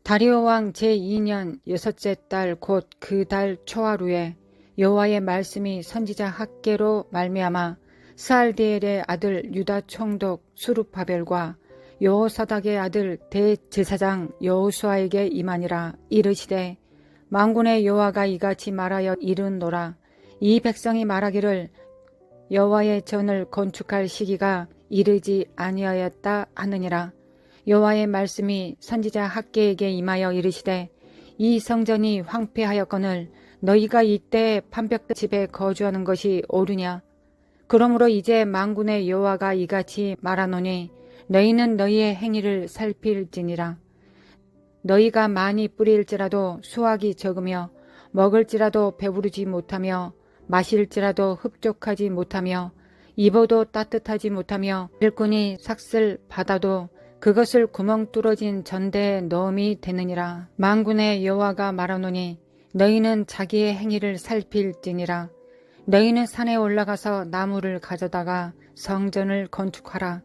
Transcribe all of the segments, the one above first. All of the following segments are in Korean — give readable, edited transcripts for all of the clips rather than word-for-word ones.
다리오 왕 제2년 여섯째 달 곧 그 달 초하루에 여호와의 말씀이 선지자 학개로 말미암아 스알디엘의 아들 유다 총독 수룹바벨과 여호사닥의 아들 대제사장 여호수아에게 임하니라. 이르시되 만군의 여호와가 이같이 말하여 이르노라. 이 백성이 말하기를 여호와의 전을 건축할 시기가 이르지 아니하였다 하느니라. 여호와의 말씀이 선지자 학개에게 임하여 이르시되 이 성전이 황폐하였거늘 너희가 이때 판벽 집에 거주하는 것이 옳으냐. 그러므로 이제 만군의 여호와가 이같이 말하노니 너희는 너희의 행위를 살필지니라. 너희가 많이 뿌릴지라도 수확이 적으며 먹을지라도 배부르지 못하며 마실지라도 흡족하지 못하며 입어도 따뜻하지 못하며 일꾼이 삭슬 받아도 그것을 구멍 뚫어진 전대에 넣음이 되느니라. 만군의 여호와가 말하노니 너희는 자기의 행위를 살필지니라. 너희는 산에 올라가서 나무를 가져다가 성전을 건축하라.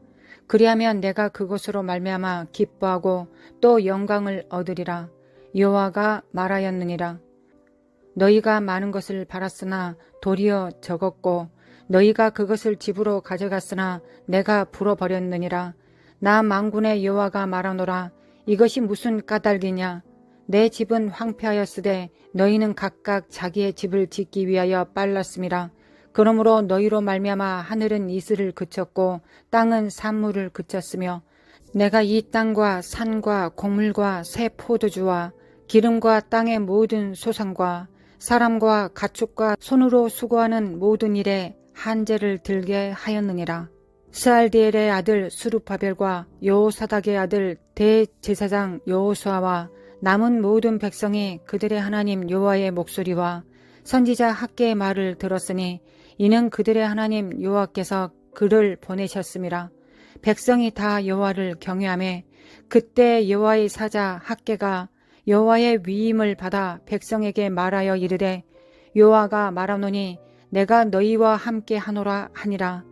그리하면 내가 그것으로 말미암아 기뻐하고 또 영광을 얻으리라. 여호와가 말하였느니라. 너희가 많은 것을 바랐으나 도리어 적었고 너희가 그것을 집으로 가져갔으나 내가 불어버렸느니라. 나 만군의 여호와가 말하노라. 이것이 무슨 까닭이냐. 내 집은 황폐하였으되 너희는 각각 자기의 집을 짓기 위하여 빨랐음이라. 그러므로 너희로 말미암아 하늘은 이슬을 그쳤고 땅은 산물을 그쳤으며 내가 이 땅과 산과 곡물과 새 포도주와 기름과 땅의 모든 소산과 사람과 가축과 손으로 수고하는 모든 일에 한제를 들게 하였느니라. 스알디엘의 아들 수룹바벨과 여호사닥의 아들 대제사장 여호수아와 남은 모든 백성이 그들의 하나님 여호와의 목소리와 선지자 학개의 말을 들었으니 이는 그들의 하나님 여호와께서 그를 보내셨음이라. 백성이 다 여호와를 경외하며 그때 여호와의 사자 학개가 여호와의 위임을 받아 백성에게 말하여 이르되 여호와가 말하노니 내가 너희와 함께 하노라 하니라.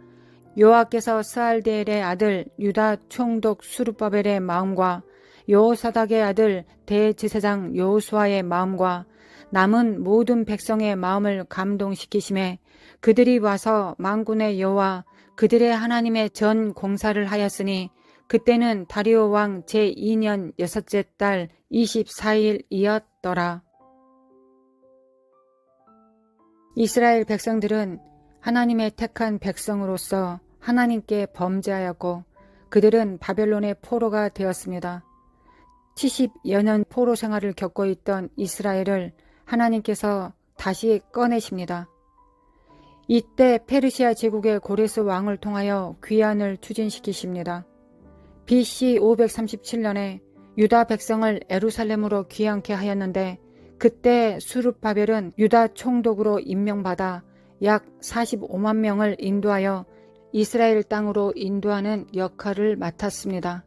여호와께서 스알디엘의 아들 유다 총독 수룹바벨의 마음과 여호사닥의 아들 대제사장 여호수아의 마음과 남은 모든 백성의 마음을 감동시키심에 그들이 와서 만군의 여호와 그들의 하나님의 전 공사를 하였으니 그때는 다리오 왕 제2년 여섯째 달 24일이었더라. 이스라엘 백성들은 하나님의 택한 백성으로서 하나님께 범죄하였고 그들은 바벨론의 포로가 되었습니다. 70여 년 포로 생활을 겪고 있던 이스라엘을 하나님께서 다시 꺼내십니다. 이때 페르시아 제국의 고레스 왕을 통하여 귀환을 추진시키십니다. BC 537년에 유다 백성을 에루살렘으로 귀환케 하였는데 그때 수룹바벨은 유다 총독으로 임명받아 약 45만 명을 인도하여 이스라엘 땅으로 인도하는 역할을 맡았습니다.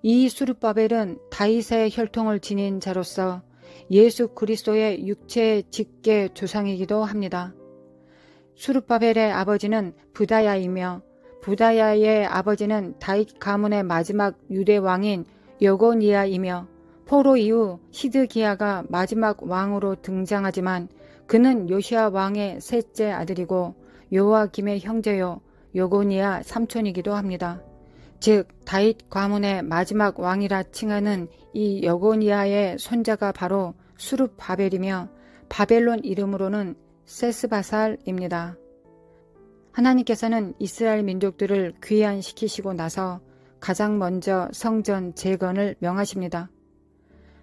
이 수룹바벨은 다윗의 혈통을 지닌 자로서 예수 그리스도의 육체의 직계 조상이기도 합니다. 수룹바벨의 아버지는 부다야이며 부다야의 아버지는 다윗 가문의 마지막 유대 왕인 여고니아이며 포로 이후 시드기야가 마지막 왕으로 등장하지만 그는 요시야 왕의 셋째 아들이고 요아김의 형제요 여고니아 삼촌이기도 합니다. 즉 다윗 가문의 마지막 왕이라 칭하는 이 여고니아의 손자가 바로 수룹바벨이며 바벨론 이름으로는 세스바살입니다. 하나님께서는 이스라엘 민족들을 귀환시키시고 나서 가장 먼저 성전 재건을 명하십니다.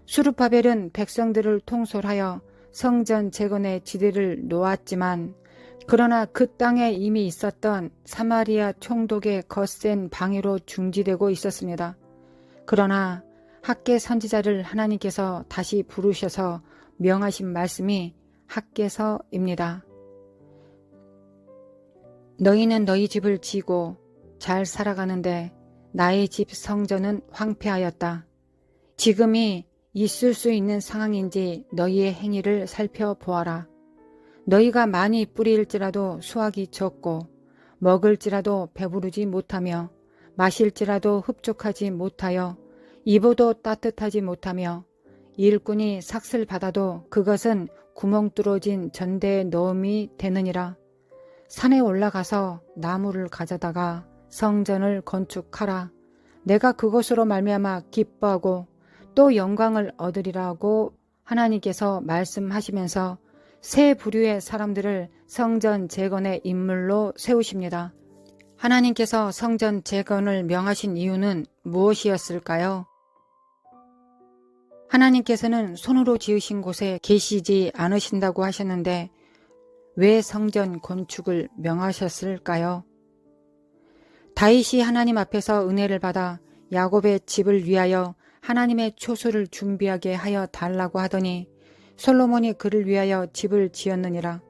수룹바벨은 백성들을 통솔하여 성전 재건의 지대를 놓았지만 그러나 그 땅에 이미 있었던 사마리아 총독의 거센 방해로 중지되고 있었습니다. 그러나 학개 선지자를 하나님께서 다시 부르셔서 명하신 말씀이 학개서입니다. 너희는 너희 집을 지고 잘 살아가는데 나의 집 성전은 황폐하였다. 지금이 있을 수 있는 상황인지 너희의 행위를 살펴보아라. 너희가 많이 뿌릴지라도 수확이 적고 먹을지라도 배부르지 못하며 마실지라도 흡족하지 못하여 입어도 따뜻하지 못하며 일꾼이 삭슬 받아도 그것은 구멍 뚫어진 전대에 넣음이 되느니라. 산에 올라가서 나무를 가져다가 성전을 건축하라. 내가 그것으로 말미암아 기뻐하고 또 영광을 얻으리라고 하나님께서 말씀하시면서 세 부류의 사람들을 성전 재건의 인물로 세우십니다. 하나님께서 성전 재건을 명하신 이유는 무엇이었을까요? 하나님께서는 손으로 지으신 곳에 계시지 않으신다고 하셨는데 왜 성전 건축을 명하셨을까요? 다윗이 하나님 앞에서 은혜를 받아 야곱의 집을 위하여 하나님의 초소를 준비하게 하여 달라고 하더니 솔로몬이 그를 위하여 집을 지었느니라.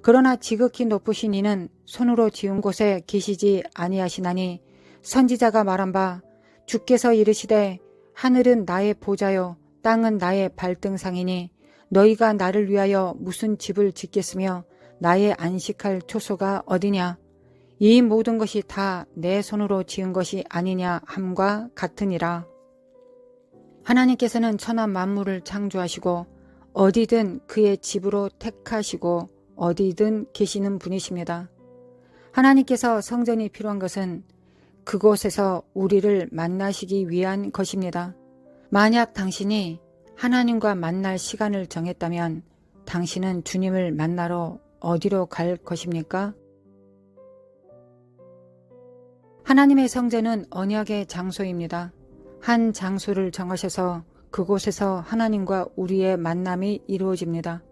그러나 지극히 높으신 이는 손으로 지은 곳에 계시지 아니하시나니 선지자가 말한 바 주께서 이르시되 하늘은 나의 보좌요 땅은 나의 발등상이니 너희가 나를 위하여 무슨 집을 짓겠으며 나의 안식할 초소가 어디냐. 이 모든 것이 다 내 손으로 지은 것이 아니냐 함과 같으니라. 하나님께서는 천하 만물을 창조하시고 어디든 그의 집으로 택하시고 어디든 계시는 분이십니다. 하나님께서 성전이 필요한 것은 그곳에서 우리를 만나시기 위한 것입니다. 만약 당신이 하나님과 만날 시간을 정했다면 당신은 주님을 만나러 어디로 갈 것입니까? 하나님의 성전은 언약의 장소입니다. 한 장소를 정하셔서 그곳에서 하나님과 우리의 만남이 이루어집니다.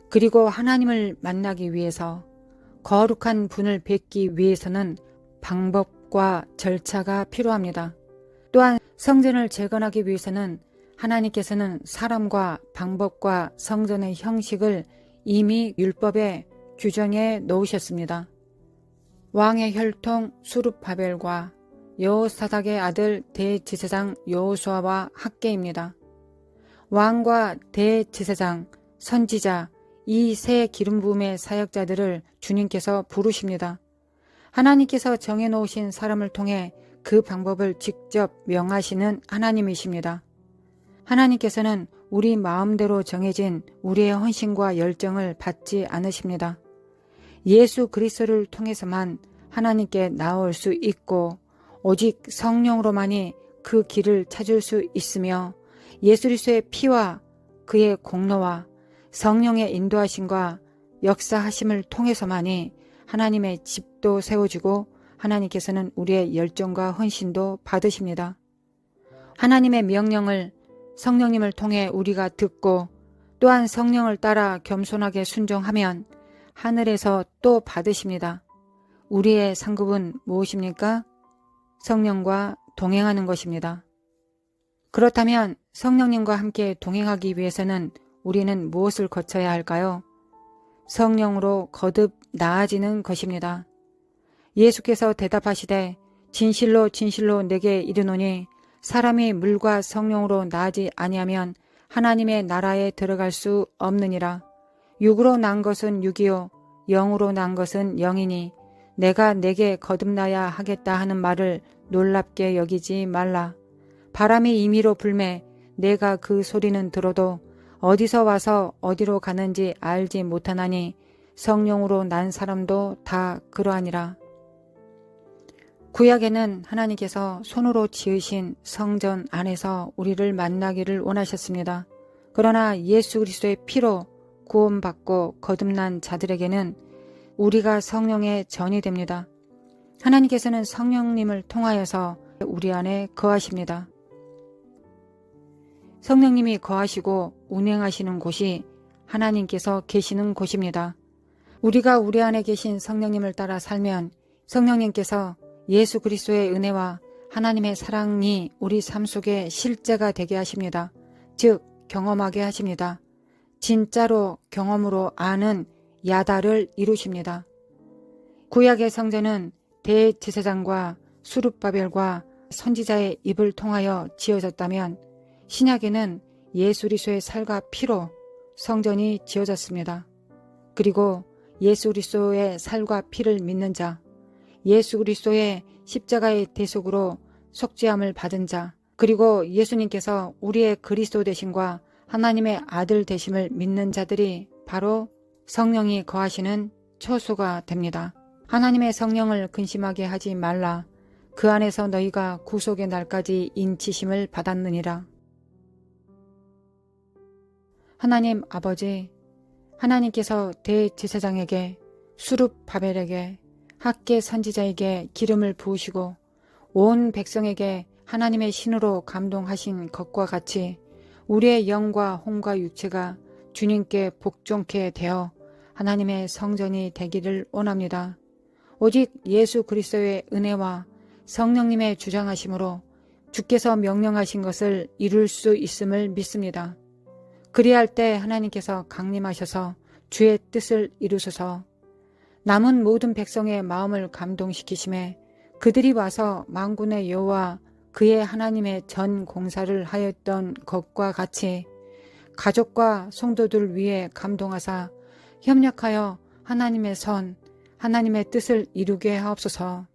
그리고 하나님을 만나기 위해서 거룩한 분을 뵙기 위해서는 방법과 절차가 필요합니다. 또한 성전을 재건하기 위해서는 하나님께서는 사람과 방법과 성전의 형식을 이미 율법에 규정해 놓으셨습니다. 왕의 혈통 수룹바벨과 여호사닥의 아들 대제사장 여호수아와 학계입니다. 왕과 대제사장, 선지자, 이 세 기름 부음의 사역자들을 주님께서 부르십니다. 하나님께서 정해놓으신 사람을 통해 그 방법을 직접 명하시는 하나님이십니다. 하나님께서는 우리 마음대로 정해진 우리의 헌신과 열정을 받지 않으십니다. 예수 그리스도를 통해서만 하나님께 나올 수 있고 오직 성령으로만이 그 길을 찾을 수 있으며 예수 그리스도의 피와 그의 공로와 성령의 인도하심과 역사하심을 통해서만이 하나님의 집도 세워지고 하나님께서는 우리의 열정과 헌신도 받으십니다. 하나님의 명령을 성령님을 통해 우리가 듣고 또한 성령을 따라 겸손하게 순종하면 하늘에서 또 받으십니다. 우리의 상급은 무엇입니까? 성령과 동행하는 것입니다. 그렇다면 성령님과 함께 동행하기 위해서는 우리는 무엇을 거쳐야 할까요? 성령으로 거듭 나아지는 것입니다. 예수께서 대답하시되 진실로 진실로 내게 이르노니 사람이 물과 성령으로 나아지 아니하면 하나님의 나라에 들어갈 수 없느니라. 육으로 난 것은 육이요 영으로 난 것은 영이니 내가 내게 거듭나야 하겠다 하는 말을 놀랍게 여기지 말라. 바람이 임의로 불매 내가 그 소리는 들어도 어디서 와서 어디로 가는지 알지 못하나니 성령으로 난 사람도 다 그러하니라. 구약에는 하나님께서 손으로 지으신 성전 안에서 우리를 만나기를 원하셨습니다. 그러나 예수 그리스도의 피로 구원받고 거듭난 자들에게는 우리가 성령의 전이 됩니다. 하나님께서는 성령님을 통하여서 우리 안에 거하십니다. 성령님이 거하시고 운행하시는 곳이 하나님께서 계시는 곳입니다. 우리가 우리 안에 계신 성령님을 따라 살면 성령님께서 예수 그리스도의 은혜와 하나님의 사랑이 우리 삶 속에 실제가 되게 하십니다. 즉 경험하게 하십니다. 진짜로 경험으로 아는 야다를 이루십니다. 구약의 성전은 대제사장과 수룹바벨과 선지자의 입을 통하여 지어졌다면 신약에는 예수 그리스도의 살과 피로 성전이 지어졌습니다. 그리고 예수 그리스도의 살과 피를 믿는 자, 예수 그리스도의 십자가의 대속으로 속죄함을 받은 자, 그리고 예수님께서 우리의 그리스도 되심과 하나님의 아들 되심을 믿는 자들이 바로 성령이 거하시는 처소가 됩니다. 하나님의 성령을 근심하게 하지 말라. 그 안에서 너희가 구속의 날까지 인치심을 받았느니라. 하나님 아버지, 하나님께서 대제사장에게 수룹바벨에게 학개 선지자에게 기름을 부으시고 온 백성에게 하나님의 신으로 감동하신 것과 같이 우리의 영과 혼과 육체가 주님께 복종케 되어 하나님의 성전이 되기를 원합니다. 오직 예수 그리스도의 은혜와 성령님의 주장하심으로 주께서 명령하신 것을 이룰 수 있음을 믿습니다. 그리할 때 하나님께서 강림하셔서 주의 뜻을 이루소서. 남은 모든 백성의 마음을 감동시키심에 그들이 와서 만군의 여호와 그의 하나님의 전 공사를 하였던 것과 같이 가족과 성도들 위해 감동하사 협력하여 하나님의 선, 하나님의 뜻을 이루게 하옵소서.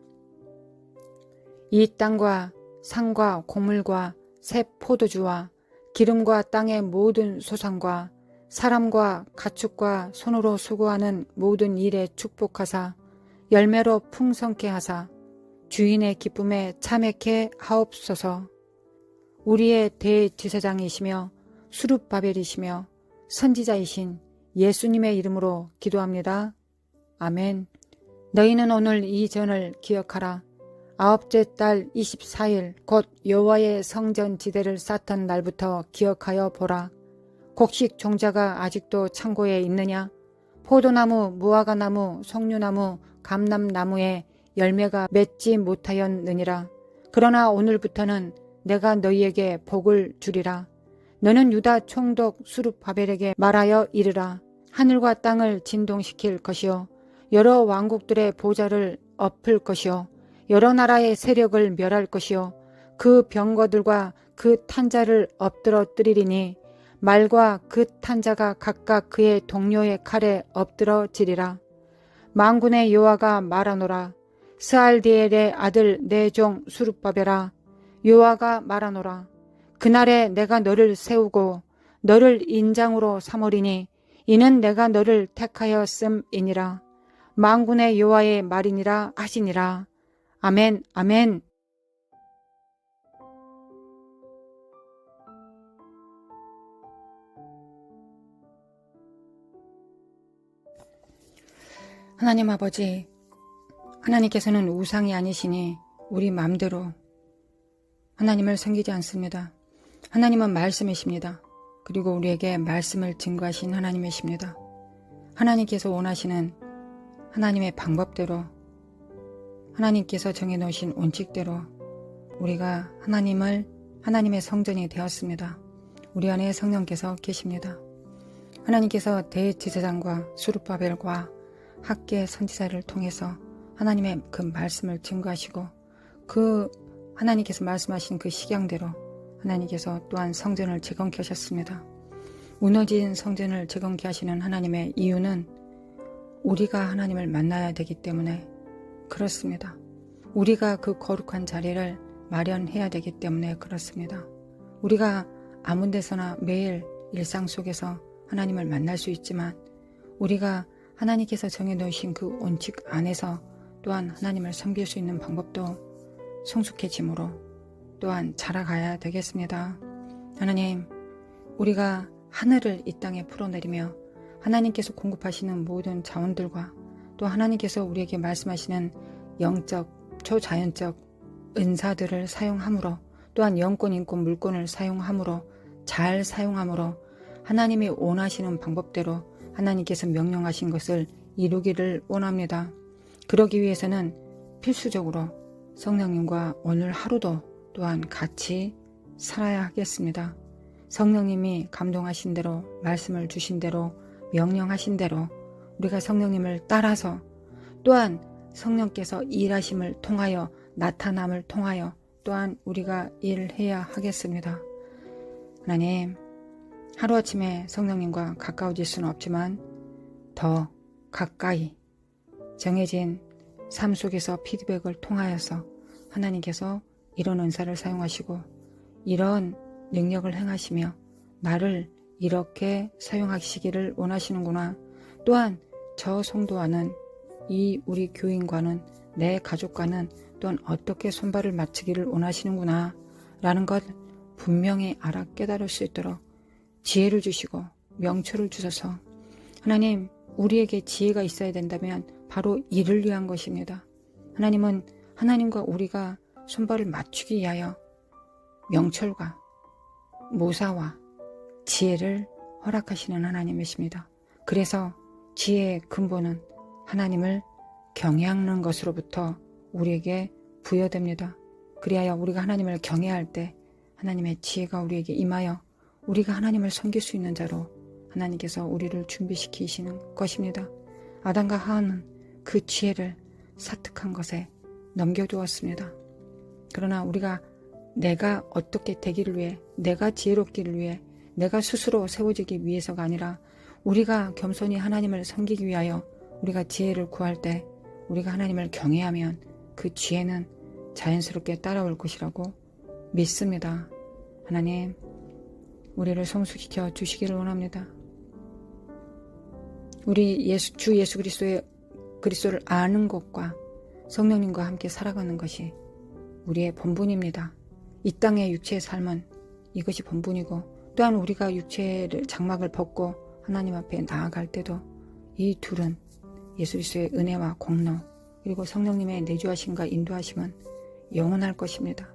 이 땅과 산과 곡물과 새 포도주와 기름과 땅의 모든 소산과 사람과 가축과 손으로 수고하는 모든 일에 축복하사 열매로 풍성케 하사 주인의 기쁨에 참여케 하옵소서. 우리의 대제사장이시며 수룹바벨이시며 선지자이신 예수님의 이름으로 기도합니다. 아멘. 너희는 오늘 이 전을 기억하라. 아홉째 달 24일 곧 여호와의 성전 지대를 쌓던 날부터 기억하여 보라. 곡식 종자가 아직도 창고에 있느냐? 포도나무, 무화과나무, 석류나무, 감람나무에 열매가 맺지 못하였느니라. 그러나 오늘부터는 내가 너희에게 복을 주리라. 너는 유다 총독 수룹바벨에게 말하여 이르라. 하늘과 땅을 진동시킬 것이요 여러 왕국들의 보좌를 엎을 것이요 여러 나라의 세력을 멸할 것이요 그 병거들과 그 탄자를 엎드러뜨리리니 말과 그 탄자가 각각 그의 동료의 칼에 엎드러지리라. 만군의 여호와가 말하노라. 스알디엘의 아들 내 종 수룹바벨아, 여호와가 말하노라. 그날에 내가 너를 세우고 너를 인장으로 삼으리니 이는 내가 너를 택하였음이니라. 만군의 여호와의 말이니라 하시니라. 아멘, 아멘. 하나님 아버지, 하나님께서는 우상이 아니시니 우리 마음대로 하나님을 섬기지 않습니다. 하나님은 말씀이십니다. 그리고 우리에게 말씀을 증거하신 하나님이십니다. 하나님께서 원하시는 하나님의 방법대로 하나님께서 정해놓으신 원칙대로 우리가 하나님의 성전이 되었습니다. 우리 안에 성령께서 계십니다. 하나님께서 대제사장과 수룹바벨과 학개 선지자를 통해서 하나님의 그 말씀을 증거하시고 그 하나님께서 말씀하신 그 식양대로 하나님께서 또한 성전을 재건케 하셨습니다. 무너진 성전을 재건케 하시는 하나님의 이유는 우리가 하나님을 만나야 되기 때문에 그렇습니다. 우리가 그 거룩한 자리를 마련해야 되기 때문에 그렇습니다. 우리가 아무 데서나 매일 일상 속에서 하나님을 만날 수 있지만 우리가 하나님께서 정해놓으신 그 원칙 안에서 또한 하나님을 섬길 수 있는 방법도 성숙해짐으로 또한 자라가야 되겠습니다. 하나님, 우리가 하늘을 이 땅에 풀어내리며 하나님께서 공급하시는 모든 자원들과 또 하나님께서 우리에게 말씀하시는 영적, 초자연적 은사들을 사용함으로 또한 영권, 인권, 물권을 사용함으로 잘 사용함으로 하나님이 원하시는 방법대로 하나님께서 명령하신 것을 이루기를 원합니다. 그러기 위해서는 필수적으로 성령님과 오늘 하루도 또한 같이 살아야 하겠습니다. 성령님이 감동하신 대로 말씀을 주신 대로 명령하신 대로 우리가 성령님을 따라서 또한 성령께서 일하심을 통하여 나타남을 통하여 또한 우리가 일해야 하겠습니다. 하나님, 하루아침에 성령님과 가까워질 수는 없지만 더 가까이 정해진 삶 속에서 피드백을 통하여서 하나님께서 이런 은사를 사용하시고 이런 능력을 행하시며 나를 이렇게 사용하시기를 원하시는구나. 또한 저 성도와는 이 우리 교인과는 내 가족과는 또한 어떻게 손발을 맞추기를 원하시는구나 라는 것 분명히 알아 깨달을 수 있도록 지혜를 주시고 명철을 주셔서 하나님 우리에게 지혜가 있어야 된다면 바로 이를 위한 것입니다. 하나님은 하나님과 우리가 손발을 맞추기 위하여 명철과 모사와 지혜를 허락하시는 하나님이십니다. 그래서 지혜의 근본은 하나님을 경외하는 것으로부터 우리에게 부여됩니다. 그리하여 우리가 하나님을 경외할 때 하나님의 지혜가 우리에게 임하여 우리가 하나님을 섬길 수 있는 자로 하나님께서 우리를 준비시키시는 것입니다. 아담과 하와는 그 지혜를 사특한 것에 넘겨두었습니다. 그러나 우리가 내가 어떻게 되기를 위해, 내가 지혜롭기를 위해, 내가 스스로 세워지기 위해서가 아니라 우리가 겸손히 하나님을 섬기기 위하여 우리가 지혜를 구할 때 우리가 하나님을 경외하면 그 지혜는 자연스럽게 따라올 것이라고 믿습니다. 하나님, 우리를 성숙시켜 주시기를 원합니다. 우리 주 예수 그리스도를 아는 것과 성령님과 함께 살아가는 것이 우리의 본분입니다. 이 땅의 육체의 삶은 이것이 본분이고 또한 우리가 육체의 장막을 벗고 하나님 앞에 나아갈 때도 이 둘은 예수 그리스도의 은혜와 공로 그리고 성령님의 내주하심과 인도하심은 영원할 것입니다.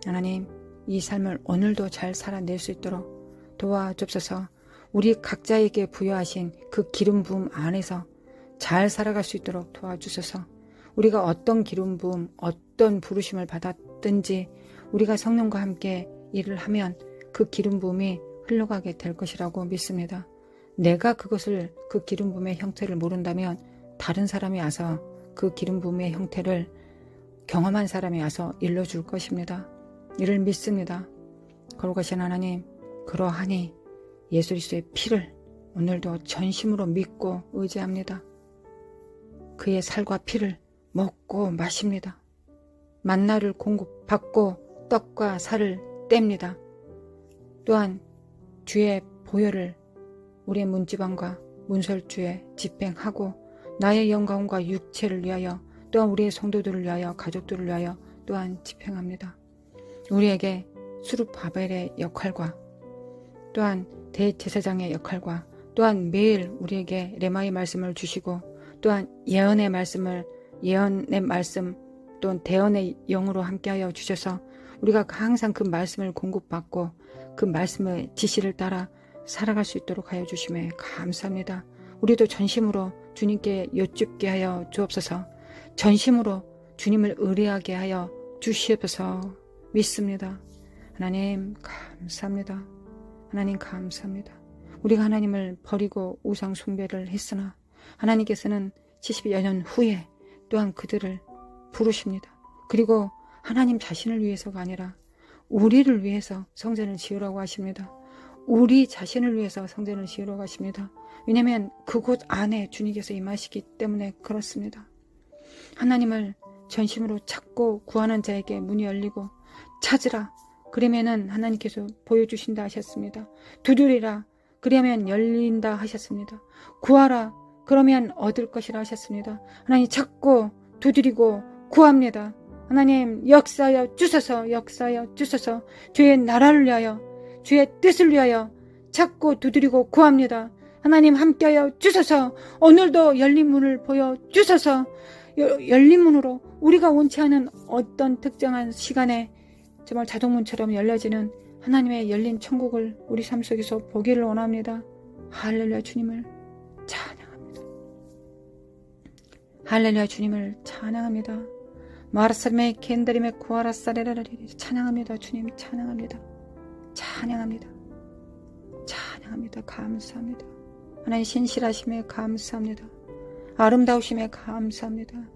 하나님, 이 삶을 오늘도 잘 살아낼 수 있도록 도와주옵소서. 우리 각자에게 부여하신 그 기름 부음 안에서 잘 살아갈 수 있도록 도와주소서. 우리가 어떤 기름 부음, 어떤 부르심을 받았든지 우리가 성령과 함께 일을 하면 그 기름 부음이 흘러가게 될 것이라고 믿습니다. 내가 그것을 그 기름 부음의 형태를 모른다면 다른 사람이 와서 그 기름 부음의 형태를 경험한 사람이 와서 일러줄 것입니다. 이를 믿습니다. 거룩하신 하나님, 그러하니 예수 그리스도의 피를 오늘도 전심으로 믿고 의지합니다. 그의 살과 피를 먹고 마십니다. 만나를 공급받고 떡과 살을 뗍니다. 또한 주의 보혈을 우리의 문지방과 문설주에 집행하고 나의 영광과 육체를 위하여 또한 우리의 성도들을 위하여 가족들을 위하여 또한 집행합니다. 우리에게 수룹바벨의 역할과 또한 대제사장의 역할과 또한 매일 우리에게 레마의 말씀을 주시고 또한 예언의 말씀 또한 대언의 영으로 함께하여 주셔서 우리가 항상 그 말씀을 공급받고 그 말씀의 지시를 따라 살아갈 수 있도록 하여 주심에 감사합니다. 우리도 전심으로 주님께 여쭙게 하여 주옵소서. 전심으로 주님을 의뢰하게 하여 주시옵소서. 믿습니다. 하나님 감사합니다. 하나님 감사합니다. 우리가 하나님을 버리고 우상 숭배를 했으나 하나님께서는 70여 년 후에 또한 그들을 부르십니다. 그리고 하나님 자신을 위해서가 아니라 우리를 위해서 성전을 지으라고 하십니다. 우리 자신을 위해서 성전을 지으라고 하십니다. 왜냐하면 그곳 안에 주님께서 임하시기 때문에 그렇습니다. 하나님을 전심으로 찾고 구하는 자에게 문이 열리고 찾으라 그러면은 하나님께서 보여주신다 하셨습니다. 두드리라 그러면 열린다 하셨습니다. 구하라 그러면 얻을 것이라 하셨습니다. 하나님 찾고 두드리고 구합니다. 하나님 역사하여 주소서. 역사하여 주소서. 주의 나라를 위하여 주의 뜻을 위하여 찾고 두드리고 구합니다. 하나님 함께하여 주소서. 오늘도 열린 문을 보여주소서. 열린 문으로 우리가 원치 않은 어떤 특정한 시간에 정말 자동문처럼 열려지는 하나님의 열린 천국을 우리 삶 속에서 보기를 원합니다. 할렐루야 주님을 찬양합니다. 할렐루야 주님을 찬양합니다. 마라사메 켄다리메 구하라사레라리 찬양합니다. 주님 찬양합니다. 찬양합니다. 찬양합니다. 감사합니다. 하나님 신실하심에 감사합니다. 아름다우심에 감사합니다.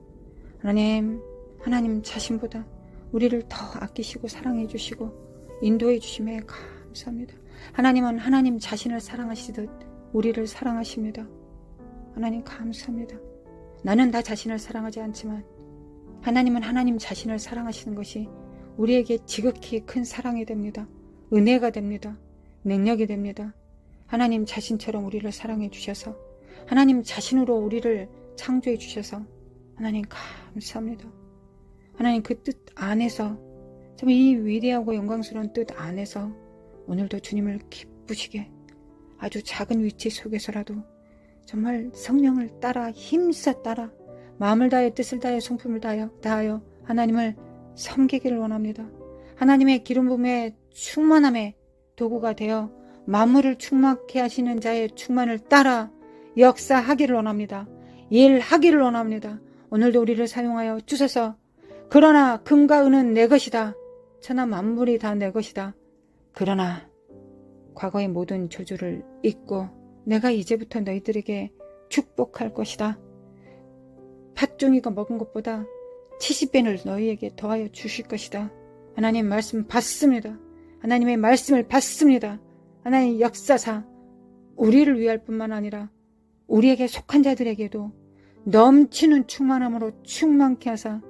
하나님 자신보다 우리를 더 아끼시고 사랑해 주시고 인도해 주심에 감사합니다. 하나님은 하나님 자신을 사랑하시듯 우리를 사랑하십니다. 하나님 감사합니다. 나는 나 자신을 사랑하지 않지만 하나님은 하나님 자신을 사랑하시는 것이 우리에게 지극히 큰 사랑이 됩니다. 은혜가 됩니다. 능력이 됩니다. 하나님 자신처럼 우리를 사랑해 주셔서 하나님 자신으로 우리를 창조해 주셔서 하나님 감사합니다. 하나님 그 뜻 안에서 정말 이 위대하고 영광스러운 뜻 안에서 오늘도 주님을 기쁘시게 아주 작은 위치 속에서라도 정말 성령을 따라 힘써 따라 마음을 다하여 뜻을 다하여 성품을 다하여 하나님을 섬기기를 원합니다. 하나님의 기름 부음에 충만함의 도구가 되어 만물을 충만케 하시는 자의 충만을 따라 역사하기를 원합니다. 일하기를 원합니다. 오늘도 우리를 사용하여 주셔서 그러나 금과 은은 내 것이다. 천하 만물이 다 내 것이다. 그러나 과거의 모든 저주를 잊고 내가 이제부터 너희들에게 축복할 것이다. 팥종이가 먹은 것보다 70배를 너희에게 더하여 주실 것이다. 하나님 말씀 받습니다. 하나님의 말씀을 받습니다. 하나님 역사사 우리를 위할 뿐만 아니라 우리에게 속한 자들에게도 넘치는 충만함으로 충만케 하사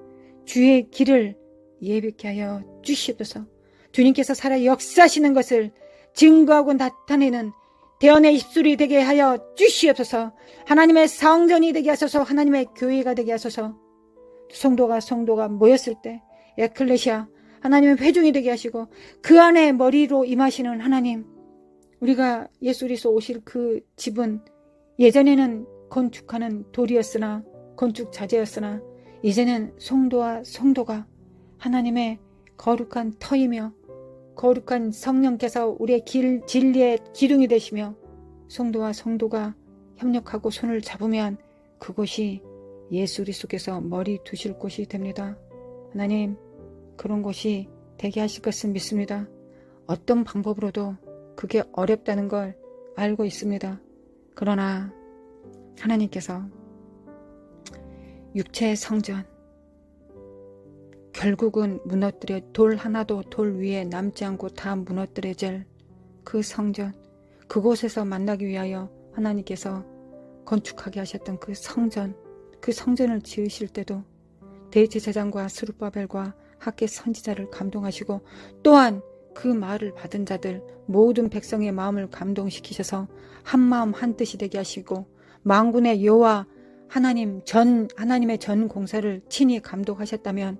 주의 길을 예비케 하여 주시옵소서. 주님께서 살아 역사하시는 것을 증거하고 나타내는 대언의 입술이 되게 하여 주시옵소서. 하나님의 성전이 되게 하소서. 하나님의 교회가 되게 하소서. 성도가 모였을 때 에클레시아 하나님의 회중이 되게 하시고 그 안에 머리로 임하시는 하나님, 우리가 예수 그리스도 오실 그 집은 예전에는 건축하는 돌이었으나 건축 자재였으나 이제는 성도가 하나님의 거룩한 터이며 거룩한 성령께서 우리의 진리의 기둥이 되시며 성도가 협력하고 손을 잡으면 그곳이 예수 그리스도께서 머리 두실 곳이 됩니다. 하나님, 그런 곳이 되게 하실 것을 믿습니다. 어떤 방법으로도 그게 어렵다는 걸 알고 있습니다. 그러나 하나님께서 육체의 성전, 결국은 무너뜨려 돌 하나도 돌 위에 남지 않고 다 무너뜨려질 그 성전, 그곳에서 만나기 위하여 하나님께서 건축하게 하셨던 그 성전을 지으실 때도 대제사장과 스룹바벨과 학계 선지자를 감동하시고 하시고 그 말을 받은 자들 모든 백성의 마음을 감동시키셔서 한마음 한뜻이 되게 하시고 만군의 여호와 하나님의 전 공사를 친히 감독하셨다면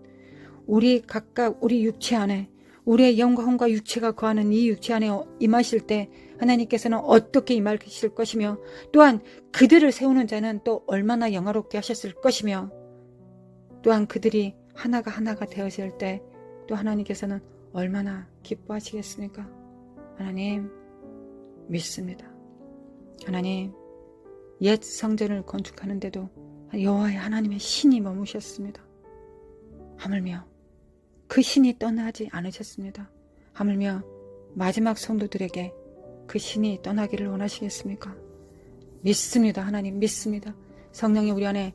우리 각각 우리 육체 안에 우리의 영과 육체가 거하는 이 육체 안에 임하실 때 하나님께서는 어떻게 임하실 것이며 또한 그들을 세우는 자는 또 얼마나 영화롭게 하셨을 것이며 또한 그들이 하나가 되어질 때 또 하나님께서는 얼마나 기뻐하시겠습니까? 하나님 믿습니다. 하나님 옛 성전을 건축하는데도 여호와의 하나님의 신이 머무셨습니다. 하물며 그 신이 떠나지 않으셨습니다. 하물며 마지막 성도들에게 그 신이 떠나기를 원하시겠습니까? 믿습니다. 하나님 믿습니다. 성령이 우리 안에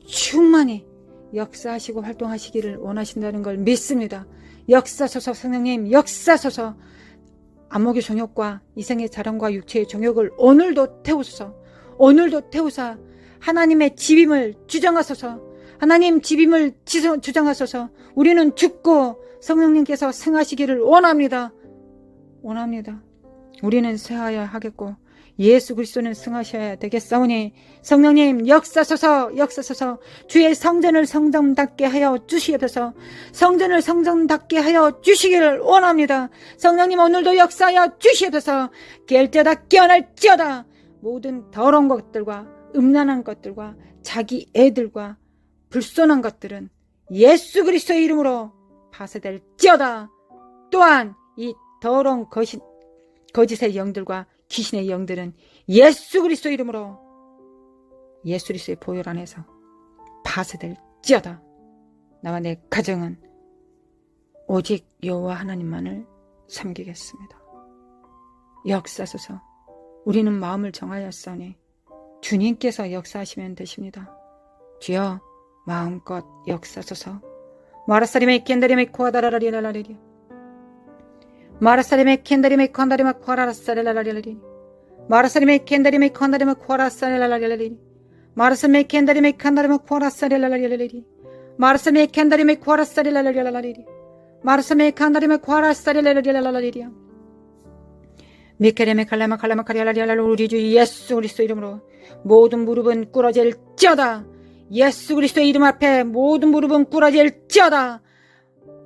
충만히 역사하시고 활동하시기를 원하신다는 걸 믿습니다. 역사소서 성령님 역사소서. 안목의 정욕과 이생의 자랑과 육체의 정욕을 오늘도 태우소서. 오늘도 태우사 하나님의 집임을 주장하소서. 하나님 집임을 주장하소서. 우리는 죽고 성령님께서 생하시기를 원합니다. 우리는 생하여야 하겠고 예수 그리스도는 승하셔야 되겠사오니 성령님 역사소서. 주의 성전을 성전답게 하여 주시옵소서. 성전을 성전답게 하여 주시기를 원합니다. 성령님 오늘도 역사하여 주시옵소서. 깰지어다 깨어날지어다. 모든 더러운 것들과 음란한 것들과 자기 애들과 불손한 것들은 예수 그리스도의 이름으로 파쇄될지어다. 또한 이 더러운 거짓의 영들과 귀신의 영들은 예수 그리스도 이름으로 예수 그리스도의 보혈 안에서 파쇄될지어다. 나와 내 가정은 오직 여호와 하나님만을 섬기겠습니다. 역사소서. 우리는 마음을 정하였사오니 주님께서 역사하시면 되십니다. 주여 마음껏 역사소서. 마라사리메 켄다리메 코아다라라리라라리리 마라사리메 켄다리메 콘다리메 코아라사레라라리라리 마라사리메 켄다리메 콘다리메 코아라사레라라리라리 마라사리메 켄다리메 콘다리메 코아라사레라라리라리 마라사리메 켄다리메 코아라사레라라리라리 마라사리메 켄다리메 코아라사레라라리라리 미케레메 칼라마 칼라마 카리알라리알라 우리 주 예수 그리스도 이름으로 모든 무릎은 꿇어질지어다. 예수 그리스도 이름 앞에 모든 무릎은 꿇어질지어다.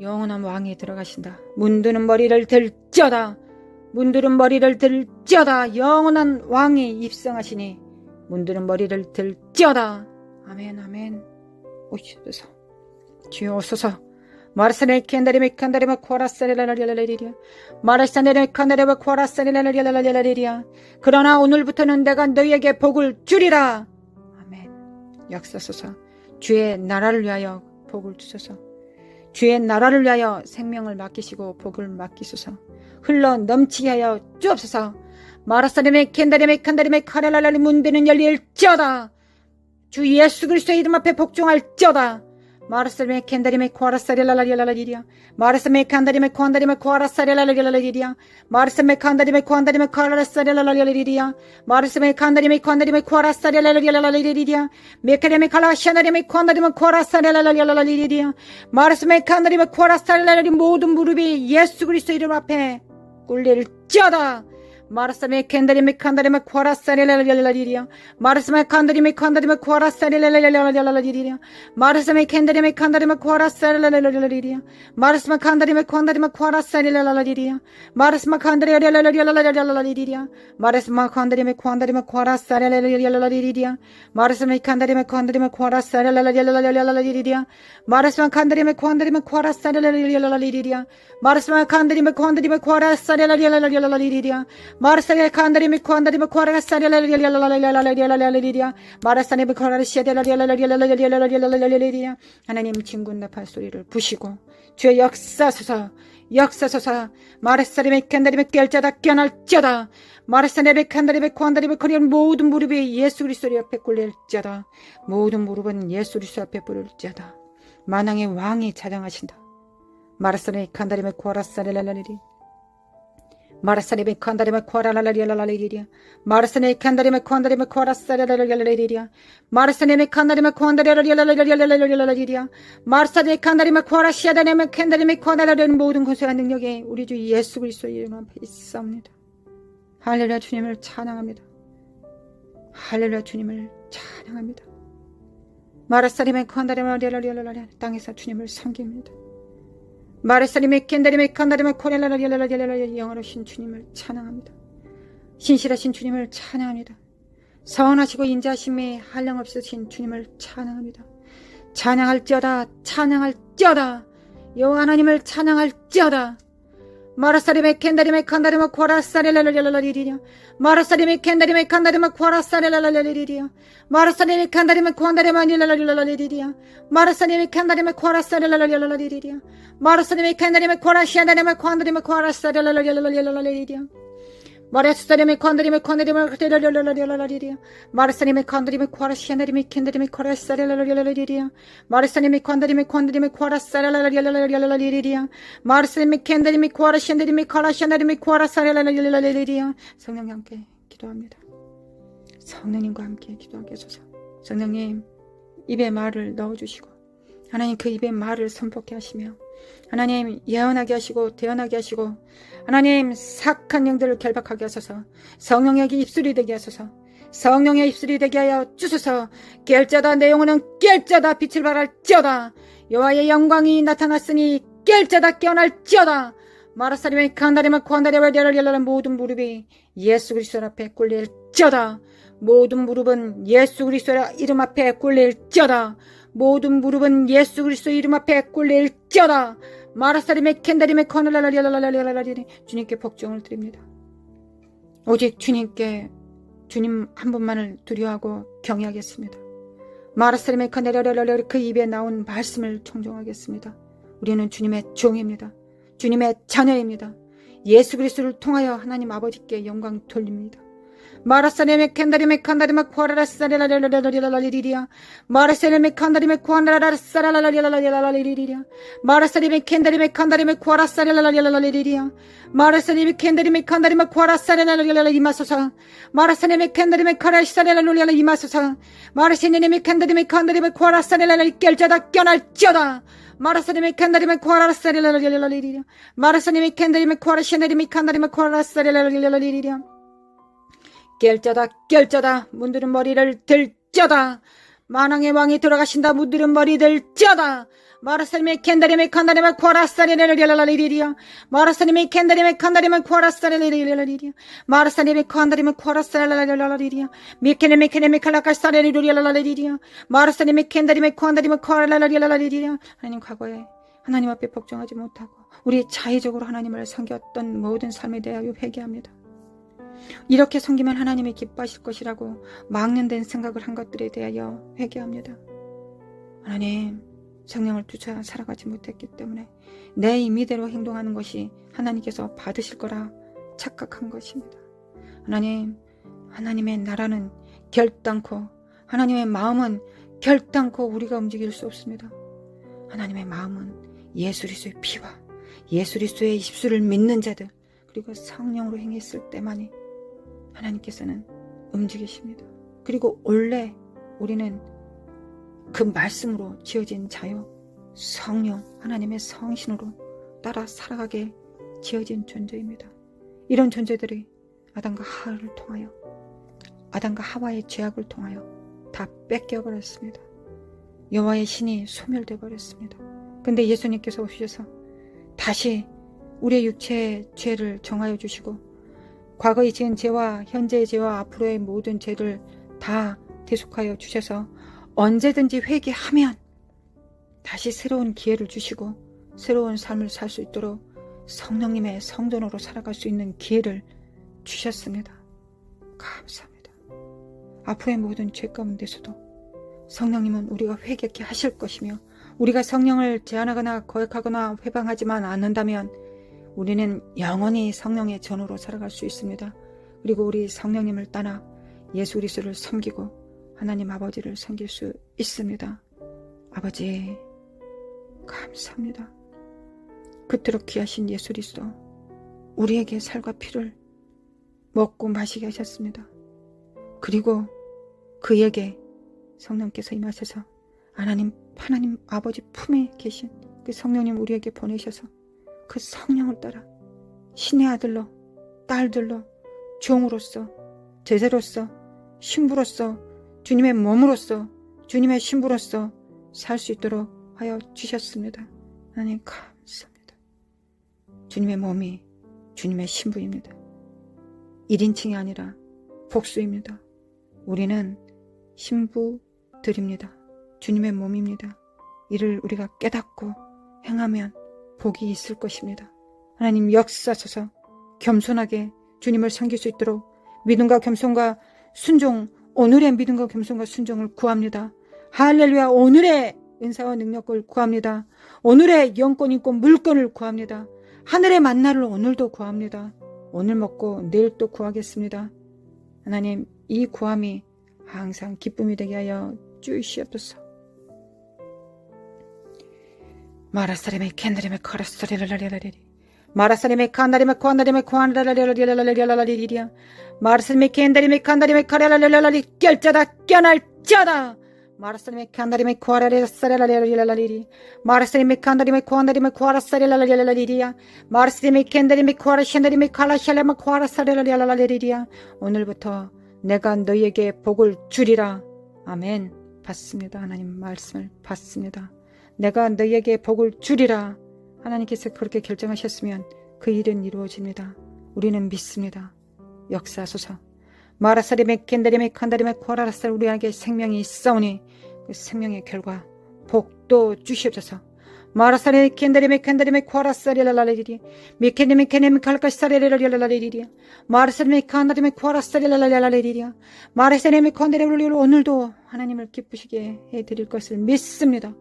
영원한 왕이 들어가신다. 문드는 머리를 들지어다. 문드는 머리를 들지어다. 영원한 왕이 입성하시니 문드는 머리를 들지어다. 아멘 아멘. 오시소서 주여 오소서. 마르사네 켄다리메 칸다리마 코라사레라라리라리리야. 마르사네 칸다리마 코라사레라라리라리라리리야. 그러나 오늘부터는 내가 너희에게 복을 주리라. 아멘. 역사소서. 주의 나라를 위하여 복을 주소서. 주의 나라를 위하여 생명을 맡기시고 복을 맡기소서. 흘러 넘치게 하여 주옵소서. 마라사레메 켄다리메 칸다리메 카레라라리 문대는 열릴지어다. 주 예수 그리스도의 이름 앞에 복종할지어다. 마르사메 켄다리메 코아라사레라라리라라리리야. 마르사메 칸다리메 코안다리메 코아라사레라라리라라리리야. 마르사메 칸다리메 코안다리메 코아라사레라라리라리리야. 마르사메 칸다리메 코안다리메 코아라사레라라리라라리리야. 메카레메 칼라샤나리메 코안다리메 코아라사레라라리라라리리야. 마르사메 칸다리메 코아라사레라라리 모든 무릎이 예수 그리스도 이름 앞에 꿇릴지어다. 마르사메 켄다리메 칸다리메 코아라사레라라리라리리야. 마르사메 칸다리메 칸다리메 코아라사레라라리라라리리야. 마르사메 켄다리메 칸다리메 코아라사레라라리라리리야. 마르사메 칸다리메 칸다리메 코아라사레라라리리야. 마르사메 칸다리라라라라라리리야. 마르사메 칸다리메 칸다리메 코아라사레라라리라라리리야. 마르사메 칸다리메 칸다리메 코아라사레라라리라라리리야. 마르사메 칸다리메 칸다리메 코아라사레라라리라라리리야. 마르사메 칸다리메 칸다리메 코아라사레라라리라라리리야. 마르사레 칸다리메 칸다리메 코아라사레라라리라라리라라리리야. 마르사네메 코아라시아데라리라라리라라리라라리리야. 하나님 진군나팔 소리를 부시고 주의 역사소서 역사소서. 마르사레메 칸다리메 깰자다 깨어날지어다. 마르사네메 칸다리메 코안다리메 코리안 모든 무릎이 예수 그리스도 옆에 꿇릴지어다. 모든 무릎은 예수 그리스도 앞에 꿇릴지어다. 만왕의 왕이 자장하신다. 마르사레 칸다리메 코아라사레라라리리. 마르사네메 칸다리메 코아라라리라라리리야. 마르사네 칸다리메 코안다리메 코아라사레라라리라라리리야. 마르사네메 칸다리메 코안다리라리라라리라라리리야. 마르사네 칸다리메 코아라시아다네메 칸다리메 코아라라리라는 모든 권세와 능력이 우리 주 예수 그리스도 이름 앞에 있사옵니다. 할렐루야. 주님을 찬양합니다. 할렐루야. 주님을 찬양합니다. 마르사네메 칸다리메 라리라라리라 땅에서 주님을 섬깁니다. 마르사리메 켄다리메 칸다리메 코렐라라리라라리라라 영원하신 주님을 찬양합니다. 신실하신 주님을 찬양합니다. 선하시고 인자하심에 한량없으신 주님을 찬양합니다. 찬양할지어다 찬양할지어다. 여호와 하나님을 찬양할지어다. 마르사리메 켄다리메 칸다리메 코라사레라라리라라리리야. 마르사리메 켄다리메 칸다리메 코라사레라라리라리리야. 마르사리메 칸다리메 코안다리메 리라라리라라리리야. 마르사리메 칸다리메 코라사레라라리라라리리야. 마르사리메 칸다리메 코라시아다리메 코안다리메 코라사레라라리라라리리야. 마르사리메 칸다리메 코안다리메 리라라리라라리리야. 마르사리메 칸다리메 코라시아다리메 켄다리메 코라사레라라리라라리리야. 마르사리메 칸다리메 코안다리메 코라사레라라리라라리리야. 마르사리메 켄다리메 코라시아다리메 코라시아다리메 코라사레라라리라라리리야. 성령님 함께 기도합니다. 성령님과 함께 기도하게 하소서. 성령님 입에 말을 넣어주시고 하나님 그 입에 말을 선포케 하시며 하나님 예언하게 하시고 대언하게 하시고 하나님 사악한 영들을 결박하게 하소서. 성령에게 입술이 되게 하소서. 성령의 입술이 되게 하여 주소서. 깰자다 내 영혼은 깰자다 빛을 발할지어다. 여호와의 영광이 나타났으니 깰자다 깨어날지어다. 마라사리메 칸다리메 코안다리메 모든 무릎이 예수 그리스도 앞에 꿇릴지어다. 모든 무릎은 예수 그리스도 이름 앞에 꿇릴지어다. 모든 무릎은 예수 그리스도 이름 앞에 꿇릴지어다. 마라사리메 켄다리메 코안다리메 주님께 복종을 드립니다. 오직 주님께 주님 한 분만을 두려워하고 경외하겠습니다. 마라사리메 켄다리메 그 입에 나온 말씀을 청종하겠습니다. 우리는 주님의 종입니다. 주님의 자녀입니다. 예수 그리스도를 통하여 하나님 아버지께 영광 돌립니다. 마라사레메 켄다리메 칸다리메 코아라사레라라리라라리리야. 마라사레메 칸다리메 코아라사라라라리라라리리야. 마라사레메 켄다리메 칸다리메 코아라사레라라리라라리리야. 마라사레메 켄다리메 칸다리메 코아라사레라라리라라 이마소사. 마라사레메 켄다리메 카라시사레라라리라 이마소사. 마라사레메 켄다리메 칸다리메 코아라사레라라리 깰자다 깨어날지어다. 마라사리메 캔다리메 코아라사리라리라리리리야. 마라사리메 캔다리메 코아라시네리메 칸다리메 코아라사리라리라리리리야. 깰자다 문드는 머리를 들자다. 만왕의 왕이 돌아가신다. 문드는 머리 들자다. 마라사리메 캔다리메 칸다리메 코아라사리라리라리리리야. 마라사리메 캔다리메 칸다리메 코아라사리라리라리리리야. 마라사리메 칸다리메 코아라사리라리라리리리야. 미케네메 칼라카사리라리라리리리야. 마라사리메 캔다리메 칸다리메 코아라라리라리리리야. 하나님, 과거에 하나님 앞에 복종하지 못하고 우리 자의적으로 하나님을 섬겼던 모든 삶에 대하여 회개합니다. 이렇게 섬기면 하나님이 기뻐하실 것이라고 망령된 생각을 한 것들에 대하여 회개합니다. 하나님, 성령을 쫓아 살아가지 못했기 때문에 내 임의대로 행동하는 것이 하나님께서 받으실 거라 착각한 것입니다. 하나님, 하나님의 나라는 결단코, 하나님의 마음은 결단코 우리가 움직일 수 없습니다. 하나님의 마음은 예수 그리스도의 피와 예수 그리스도의 입술을 믿는 자들, 그리고 성령으로 행했을 때만이 하나님께서는 움직이십니다. 그리고 원래 우리는 그 말씀으로 지어진 자요, 성령, 하나님의 성신으로 따라 살아가게 지어진 존재입니다. 이런 존재들이 아담과 하와를 통하여, 아담과 하와의 죄악을 통하여 다 뺏겨버렸습니다. 여호와의 신이 소멸되어 버렸습니다. 근데 예수님께서 오셔서 다시 우리의 육체의 죄를 정하여 주시고 과거에 지은 죄와 현재의 죄와 앞으로의 모든 죄를 다 대속하여 주셔서 언제든지 회개하면 다시 새로운 기회를 주시고 새로운 삶을 살 수 있도록 성령님의 성전으로 살아갈 수 있는 기회를 주셨습니다. 감사합니다. 앞으로의 모든 죄 가운데서도 성령님은 우리가 회개케 하실 것이며, 우리가 성령을 제한하거나 거역하거나 회방하지만 않는다면 우리는 영원히 성령의 전으로 살아갈 수 있습니다. 그리고 우리 성령님을 따라 예수 그리스도를 섬기고 하나님 아버지를 섬길 수 있습니다. 아버지, 감사합니다. 그토록 귀하신 예수 그리스도, 우리에게 살과 피를 먹고 마시게 하셨습니다. 그리고 그에게 성령께서 임하셔서 하나님 아버지 품에 계신 그 성령님 우리에게 보내셔서 그 성령을 따라 신의 아들로, 딸들로, 종으로서, 제자로서, 신부로서, 주님의 몸으로서, 주님의 신부로서 살 수 있도록 하여 주셨습니다. 하나님 감사합니다. 주님의 몸이 주님의 신부입니다. 1인칭이 아니라 복수입니다. 우리는 신부들입니다. 주님의 몸입니다. 이를 우리가 깨닫고 행하면 복이 있을 것입니다. 하나님 역사하셔서 겸손하게 주님을 섬길 수 있도록 믿음과 겸손과 순종, 오늘의 믿음과 겸손과 순종을 구합니다. 할렐루야. 오늘의 은사와 능력을 구합니다. 오늘의 영권, 인권, 물권을 구합니다. 하늘의 만나를 오늘도 구합니다. 오늘 먹고 내일 또 구하겠습니다. 하나님, 이 구함이 항상 기쁨이 되게 하여 주시옵소서. 마라사레메 캔다레메 카라사레라라라리 마라사레메 칸다레메 코안다레메 코안라라라라라라라리리리야 마라사레메 캔다레메 칸다레메 카라라라라리 결자다 껴날자다 마라사레메 칸다레메 코아라라사레라라라리리 마라사레메 칸다레메 코안다레메 코아라사레라라라리리야 마라사레메 캔다레메 코아라샤다레메 칼라샬레마 코아라사레라라라리리야 오늘부터 내가 너희에게 복을 주리라. 아멘. 받습니다. 하나님 말씀을 받습니다. 내가 너희에게 복을 주리라. 하나님께서 그렇게 결정하셨으면 그 일은 이루어집니다. 우리는 믿습니다. 역사하소서. 마라사리메 켄다리메 칸다리메 코라라살 우리에게 생명이 있사오니 그 생명의 결과 복도 주시옵소서. 마라사리 켄다리메 켄다리메 코라사리라라리리 미케니메 케네메 칼카사리라라리라리리 마라사리메 칸다리메 코라사리라라리라리리 마라사리메 칸다리메 오늘도 하나님을 기쁘시게 해드릴 것을 믿습니다.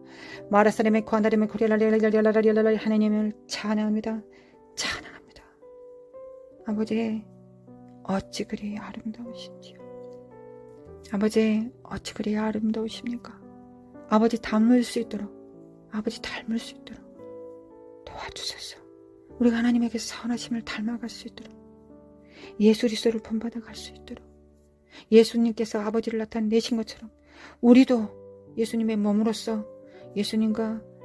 마라사리메 칸다리메 코라라리라라리라리 하나님을 찬양합니다. 찬양합니다. 아버지, 어찌 그리 아름다우신지요. 아버지, 어찌 그리 아름다우십니까? 아버지 닮을 수 있도록, 아버지 닮을 수 있도록 도와주소서. 우리가 하나님에게 선하심을 닮아갈 수 있도록, 예수 그리스도를 본받아 갈 수 있도록, 예수님께서 아버지를 나타내신 것처럼 우리도 예수님의 몸으로서 예수님과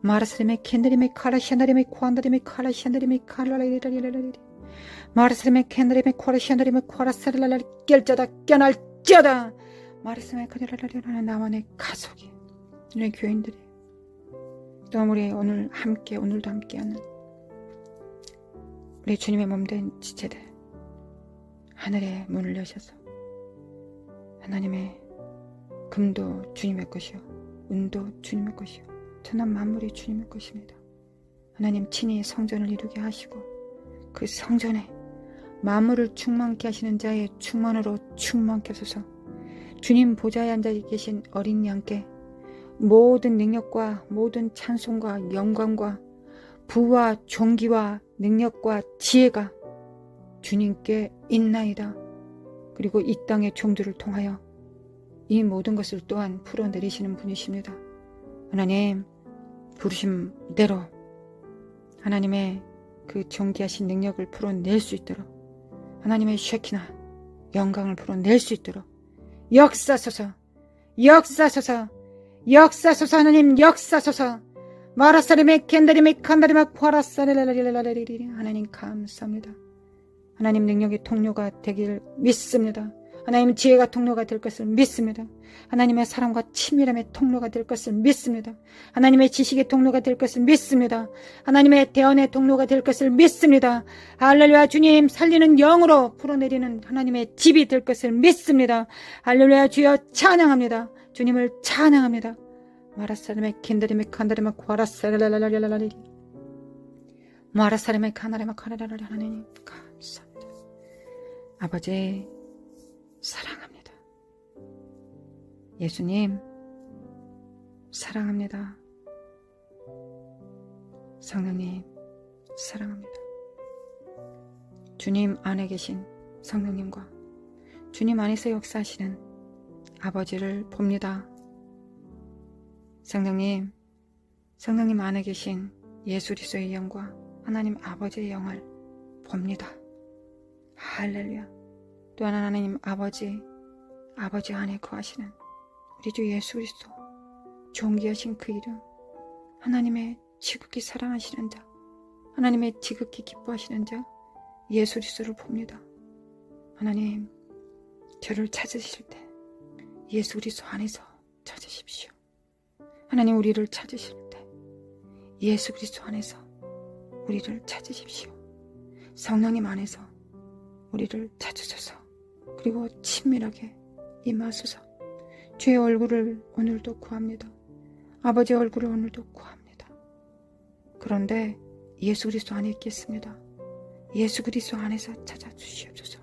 마라스레메 캔드리메 카라시안다리메 코안다리메 카라시안다리메 칼라리라리라리라리 마라스레메 캔드리메 코라시안다리메 코라사리라리 깰자다 깨날자다 마라스레메 카라리라리라리 나만의 가족이 우리 교인들이 또 우리 오늘도 함께하는 우리 주님의 몸된 지체들 하늘의 문을 여셔서 하나님의 금도 주님의 것이요 은도 주님의 것이요 천한 만물이 주님의 것입니다. 하나님 친히 성전을 이루게 하시고 그 성전에 만물을 충만케 하시는 자의 충만으로 충만케 하소서. 주님 보좌에 앉아 계신 어린 양께 모든 능력과 모든 찬송과 영광과 부와 존귀와 능력과 지혜가 주님께 있나이다. 그리고 이 땅의 종들을 통하여 이 모든 것을 또한 풀어내리시는 분이십니다. 하나님 부르심대로 하나님의 그 존귀하신 능력을 풀어낼 수 있도록 하나님의 쉐키나 영광을 풀어낼 수 있도록 역사소서 하나님 역사소서 마라사리메 켄다리메 칸다리메 과라사레라리라리라리 하나님 감사합니다. 하나님 능력의 통로가 되길 믿습니다. 하나님 지혜가 통로가 될 것을 믿습니다. 하나님의 사랑과 친밀함의 통로가 될 것을 믿습니다. 하나님의 지식의 통로가 될 것을 믿습니다. 하나님의 대언의 통로가 될 것을 믿습니다. 할렐루야. 주님 살리는 영으로 풀어내리는 하나님의 집이 될 것을 믿습니다. 할렐루야. 주여 찬양합니다. 주님을 찬양합니다. 마라사르메 킨다리메 칸다리메 과라사라라라라라라리 마라사르메 카나리메 카라라라라 하나님 감사합니다. 아버지 사랑합니다. 예수님 사랑합니다. 성령님 사랑합니다. 주님 안에 계신 성령님과 주님 안에서 역사하시는 아버지를 봅니다. 성령님 안에 계신 예수 그리스도의 영과 하나님 아버지의 영을 봅니다. 할렐루야. 또한 하나님 아버지 안에 거하시는 우리 주 예수 그리스도 존귀하신 그 이름 하나님의 지극히 사랑하시는 자 하나님의 지극히 기뻐하시는 자 예수 그리스도를 봅니다. 하나님 저를 찾으실 때 예수 그리스도 안에서 찾으십시오. 하나님 우리를 찾으실 때 예수 그리스도 안에서 우리를 찾으십시오. 성령님 안에서 우리를 찾으소서. 그리고 친밀하게 임하소서. 주의 얼굴을 오늘도 구합니다. 아버지의 얼굴을 오늘도 구합니다. 그런데 예수 그리스도 안에 있겠습니다. 예수 그리스도 안에서 찾아주시옵소서.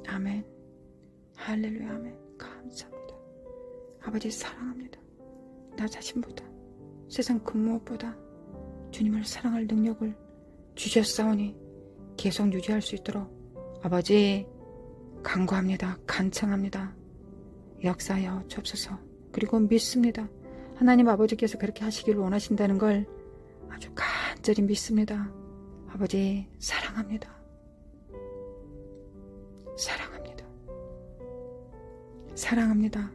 아멘. 할렐루야. 아멘. 감사합니다. 아버지 사랑합니다. 나 자신보다 세상 그 무엇보다 주님을 사랑할 능력을 주셨사오니 계속 유지할 수 있도록 아버지 간구합니다. 간청합니다. 역사하여 주옵소서. 그리고 믿습니다. 하나님 아버지께서 그렇게 하시기를 원하신다는 걸 아주 간절히 믿습니다. 아버지 사랑합니다. 사랑합니다. 사랑합니다.